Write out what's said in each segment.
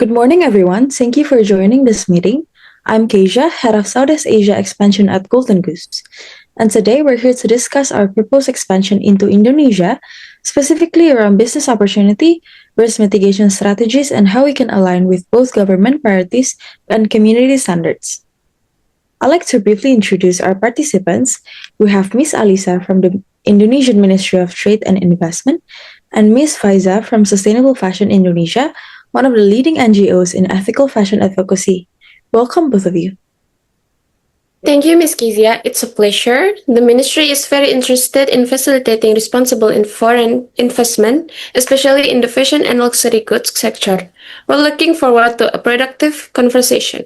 Good morning, everyone. Thank you for joining this meeting. I'm Kezia, Head of Southeast Asia Expansion at Golden Goose. And today we're here to discuss our proposed expansion into Indonesia, specifically around business opportunity, risk mitigation strategies, and how we can align with both government priorities and community standards. I'd like to briefly introduce our participants. We have Ms. Allysa from the Indonesian Ministry of Trade and Investment, and Ms. Faiza from Sustainable Fashion Indonesia, one of the leading NGOs in ethical fashion advocacy. Welcome, both of you. Thank you, Ms. Kezia. It's a pleasure. The Ministry is very interested in facilitating responsible foreign investment, especially in the fashion and luxury goods sector. We're looking forward to a productive conversation.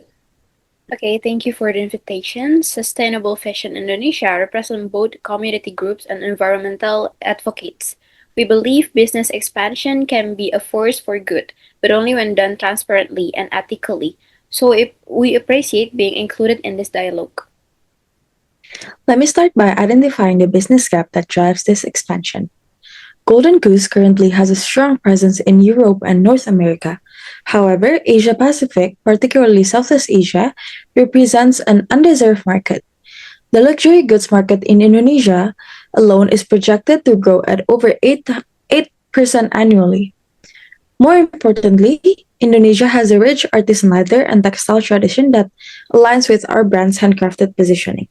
Okay, thank you for the invitation. Sustainable Fashion Indonesia represents both community groups and environmental advocates. We believe business expansion can be a force for good, but only when done transparently and ethically. So we appreciate being included in this dialogue. Let me start by identifying the business gap that drives this expansion. Golden Goose currently has a strong presence in Europe and North America. However, Asia Pacific, particularly Southeast Asia, represents an undeserved market. The luxury goods market in Indonesia alone is projected to grow at over 8% annually. More importantly, Indonesia has a rich artisan leather and textile tradition that aligns with our brand's handcrafted positioning.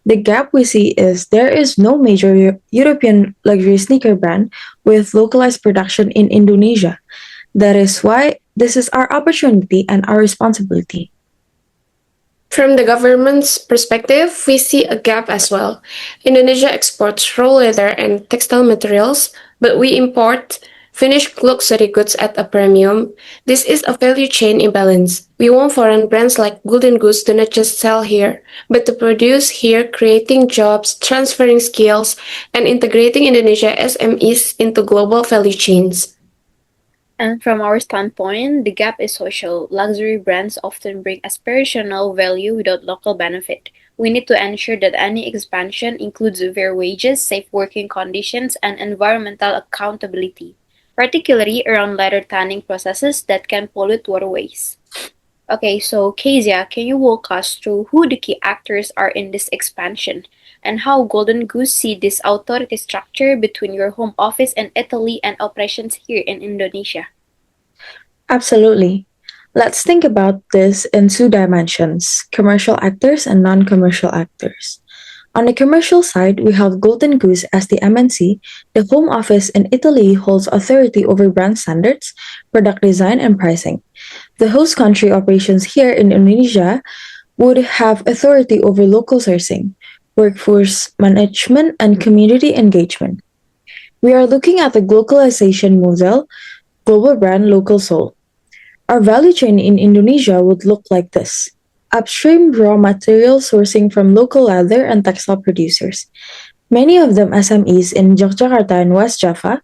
The gap we see is there is no major European luxury sneaker brand with localized production in Indonesia. That is why this is our opportunity and our responsibility. From the government's perspective, we see a gap as well. Indonesia exports raw leather and textile materials, but we import finished luxury goods at a premium. This is a value chain imbalance. We want foreign brands like Golden Goose to not just sell here, but to produce here, creating jobs, transferring skills, and integrating Indonesia SMEs into global value chains. And from our standpoint, the gap is social. Luxury brands often bring aspirational value without local benefit. We need to ensure that any expansion includes fair wages, safe working conditions, and environmental accountability, particularly around leather tanning processes that can pollute waterways. Okay, so Kezia, can you walk us through who the key actors are in this expansion and how Golden Goose see this authority structure between your home office in Italy and operations here in Indonesia? Absolutely. Let's think about this in two dimensions, commercial actors and non-commercial actors. On the commercial side, we have Golden Goose as the MNC. The home office in Italy holds authority over brand standards, product design, and pricing. The host country operations here in Indonesia would have authority over local sourcing, workforce management, and community engagement. We are looking at the globalization model, global brand, local soul. Our value chain in Indonesia would look like this. Upstream raw material sourcing from local leather and textile producers, many of them SMEs in Yogyakarta and West Java.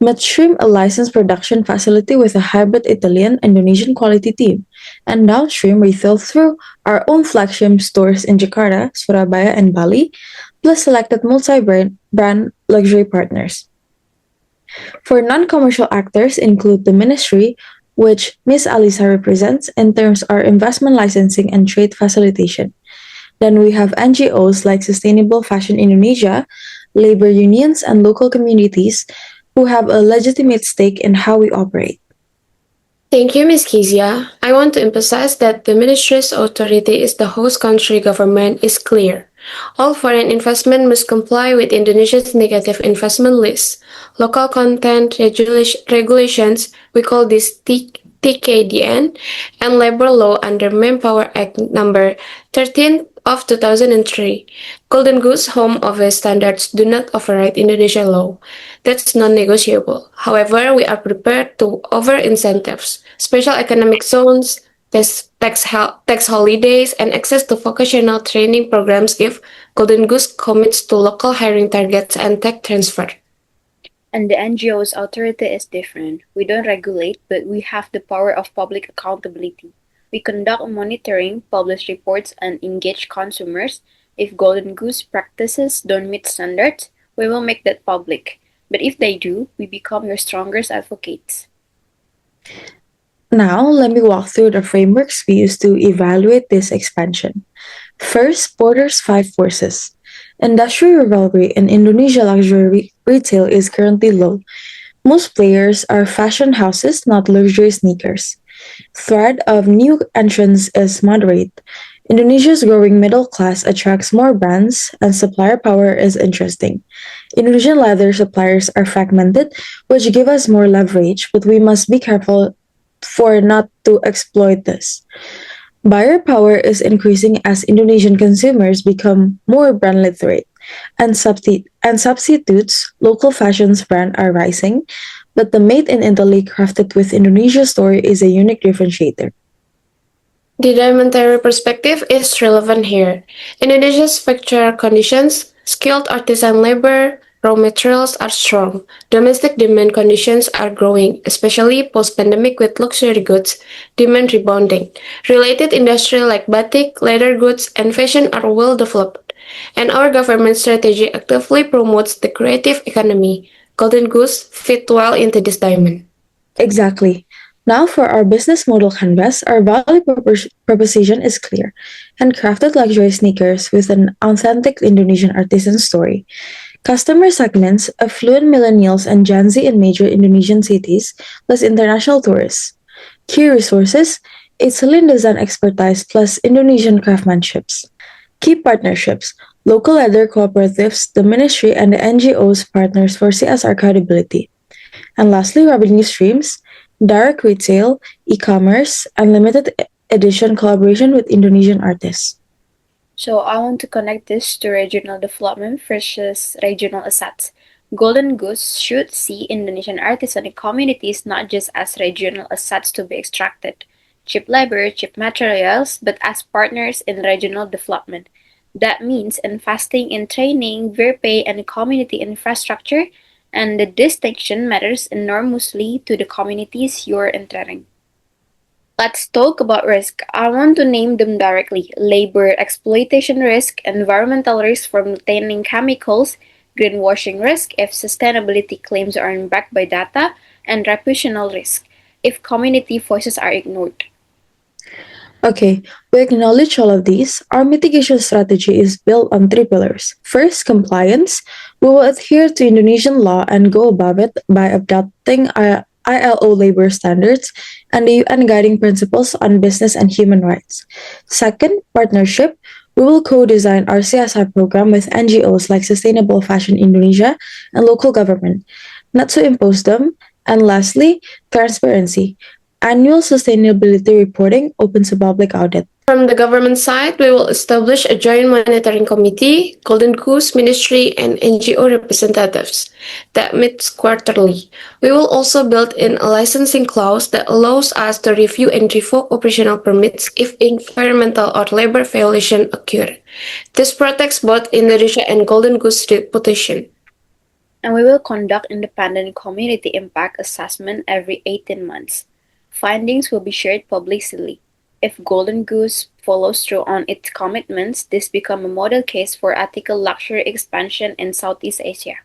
Midstream, a licensed production facility with a hybrid Italian-Indonesian quality team, and downstream retail through our own flagship stores in Jakarta, Surabaya, and Bali, plus selected multi-brand luxury partners. For non-commercial actors include the ministry, which Ms. Allysa represents in terms of our investment licensing and trade facilitation. Then we have NGOs like Sustainable Fashion Indonesia, labor unions, and local communities who have a legitimate stake in how we operate. Thank you, Ms. Kezia. I want to emphasize that the ministry's authority is the host country government is clear. All foreign investment must comply with Indonesia's negative investment list. Local content regulations, we call this TKDN, and labor law under Manpower Act number 13 of 2003. Golden Goose home office standards do not override Indonesian law. That's non-negotiable. However, we are prepared to offer incentives, special economic zones, tax holidays, and access to vocational training programs if Golden Goose commits to local hiring targets and tech transfer. And the NGO's authority is different. We don't regulate, but we have the power of public accountability. We conduct monitoring, publish reports, and engage consumers. If Golden Goose practices don't meet standards, we will make that public. But if they do, we become your strongest advocates. Now, let me walk through the frameworks we use to evaluate this expansion. First, Porter's five forces. Industrial rivalry in Indonesia luxury retail is currently low. Most players are fashion houses, not luxury sneakers. Threat of new entrants is moderate. Indonesia's growing middle class attracts more brands, and supplier power is interesting. Indonesian leather suppliers are fragmented, which give us more leverage, but we must be careful for not to exploit this. Buyer power is increasing as Indonesian consumers become more brand literate, and substitutes local fashions brand are rising, but the made in Italy crafted with Indonesia story is a unique differentiator. The diameter perspective is relevant here. Indonesia's factory conditions, skilled artisan labor, raw materials are strong. Domestic demand conditions are growing, especially post-pandemic with luxury goods demand rebounding. Related industries like batik, leather goods, and fashion are well developed, and our government strategy actively promotes the creative economy. Golden Goose fit well into this diamond. Exactly. Now, for our business model canvas, our value proposition is clear: handcrafted luxury sneakers with an authentic Indonesian artisan story. Customer segments: affluent millennials and Gen Z in major Indonesian cities, plus international tourists. Key resources: Italian design expertise plus Indonesian craftsmanships. Key partnerships: local leather cooperatives, the ministry, and the NGOs partners for CSR credibility. And lastly, revenue streams: direct retail, e-commerce, and limited edition collaboration with Indonesian artists. So I want to connect this to regional development versus regional assets. Golden Goose should see Indonesian artisan communities not just as regional assets to be extracted, cheap labor, cheap materials, but as partners in regional development. That means investing in training, fair pay, and community infrastructure, and the distinction matters enormously to the communities you're entering. Let's talk about risk. I want to name them directly: labor exploitation risk, environmental risk from retaining chemicals, greenwashing risk if sustainability claims aren't backed by data, and reputational risk if community voices are ignored. Okay, we acknowledge all of these. Our mitigation strategy is built on three pillars. First, compliance. We will adhere to Indonesian law and go above it by adopting ILO labor standards and the UN guiding principles on business and human rights. Second, partnership. We will co-design our CSR program with NGOs like Sustainable Fashion Indonesia and local government, not to impose them. And lastly, transparency. Annual sustainability reporting open to public audit. From the government side, we will establish a joint monitoring committee, Golden Goose Ministry, and NGO representatives that meets quarterly. We will also build in a licensing clause that allows us to review and revoke operational permits if environmental or labor violation occur. This protects both Indonesia and Golden Goose reputation. And we will conduct independent community impact assessment every 18 months. Findings will be shared publicly. If Golden Goose follows through on its commitments, this becomes a model case for ethical luxury expansion in Southeast Asia.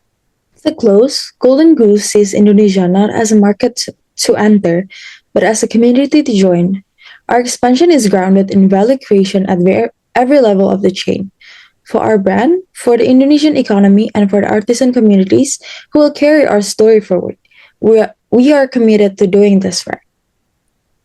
To close, Golden Goose sees Indonesia not as a market to enter, but as a community to join. Our expansion is grounded in value creation at every level of the chain. For our brand, for the Indonesian economy, and for the artisan communities who will carry our story forward. We are committed to doing this right.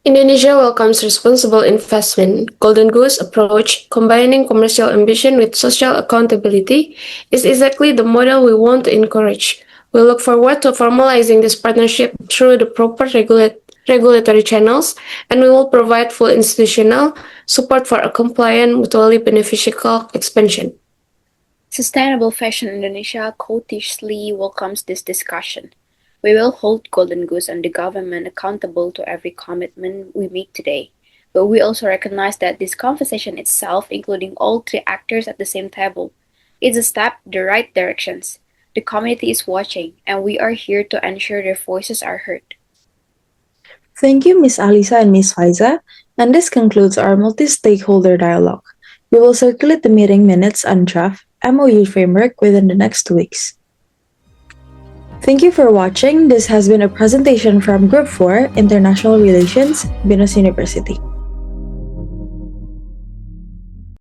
Indonesia welcomes responsible investment. Golden Goose approach, combining commercial ambition with social accountability, is exactly the model we want to encourage. We look forward to formalizing this partnership through the proper regulatory channels, and we will provide full institutional support for a compliant, mutually beneficial expansion. Sustainable Fashion Indonesia courteously welcomes this discussion. We will hold Golden Goose and the government accountable to every commitment we make today. But we also recognize that this conversation itself, including all three actors at the same table, is a step in the right directions. The community is watching, and we are here to ensure their voices are heard. Thank you, Ms. Allysa and Ms. Faiza, and this concludes our multi-stakeholder dialogue. We will circulate the meeting minutes and draft MOU framework within the next 2 weeks. Thank you for watching. This has been a presentation from Group 4, International Relations, BINUS University.